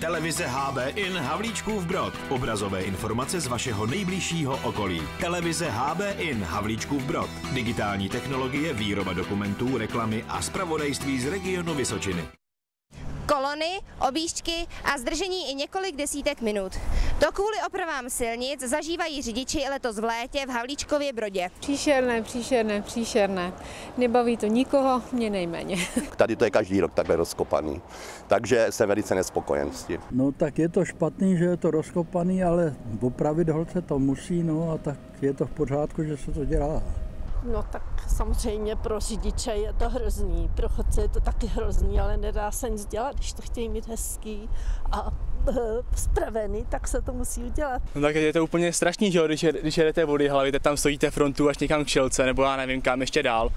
Televize HB in Havlíčkův Brod. Obrazové informace z vašeho nejbližšího okolí. Televize HB in Havlíčkův Brod. Digitální technologie, výroba dokumentů, reklamy a zpravodajství z regionu Vysočiny. Kolony, objížďky a zdržení i několik desítek minut. To kvůli opravám silnic zažívají řidiči letos v létě v Havlíčkově Brodě. Příšerné. Nebaví to nikoho, mě nejméně. Tady to je každý rok takhle rozkopaný, takže jsem velice nespokojen s tím. No tak je to špatný, že je to rozkopaný, ale opravit holce to musí, no a tak je to v pořádku, že se to dělá. No tak samozřejmě pro řidiče je to hrozný, pro chodce je to taky hrozný, ale nedá se nic dělat, když to chtějí mít hezký a spravený, tak se to musí udělat. No tak je to úplně strašný, že když jedete vody hlavy, tak tam stojíte frontu až někam k Šilce, nebo já nevím kam ještě dál.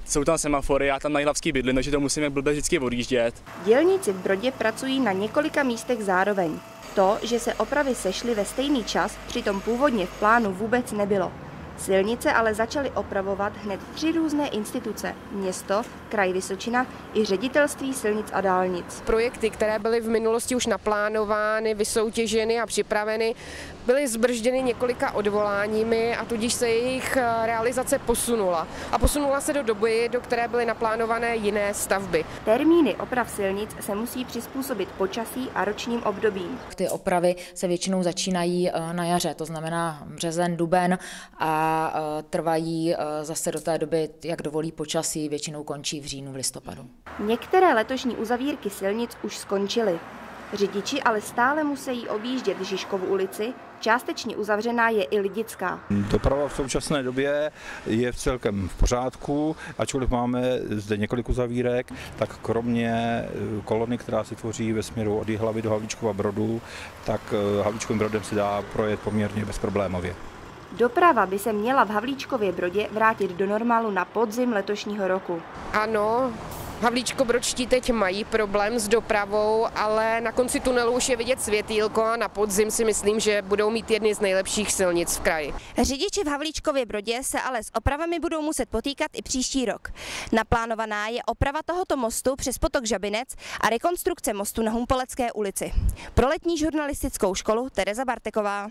Jsou tam semafory, já tam na Jihlavský bydlím, takže to musím jak blbě vždycky odjíždět. Dělníci v Brodě pracují na několika místech zároveň. To, že se opravy sešly ve stejný čas, přitom původně v plánu vůbec nebylo. Silnice ale začaly opravovat hned 3 různé instituce, město, kraj Vysočina i ředitelství silnic a dálnic. Projekty, které byly v minulosti už naplánovány, vysoutěženy a připraveny, byly zbržděny několika odvoláními a tudíž se jejich realizace posunula. A posunula se do doby, do které byly naplánované jiné stavby. Termíny oprav silnic se musí přizpůsobit počasí a ročním obdobím. Ty opravy se většinou začínají na jaře, to znamená březen, duben a trvají zase do té doby, jak dovolí počasí, většinou končí v říjnu, v listopadu. Některé letošní uzavírky silnic už skončily. Řidiči ale stále musí objíždět Žižkovu ulici, částečně uzavřená je i Lidická. Doprava v současné době je celkem v pořádku, ačkoliv máme zde několik uzavírek, tak kromě kolony, která se tvoří ve směru od Jihlavy do Havlíčkova Brodu, tak Havlíčkovým Brodem se dá projet poměrně bezproblémově. Doprava by se měla v Havlíčkově Brodě vrátit do normálu na podzim letošního roku. Ano, havlíčkobrodští teď mají problém s dopravou, ale na konci tunelu už je vidět světýlko a na podzim si myslím, že budou mít jedny z nejlepších silnic v kraji. Řidiči v Havlíčkově Brodě se ale s opravami budou muset potýkat i příští rok. Naplánovaná je oprava tohoto mostu přes potok Žabinec a rekonstrukce mostu na Humpolecké ulici. Pro letní žurnalistickou školu Tereza Barteková.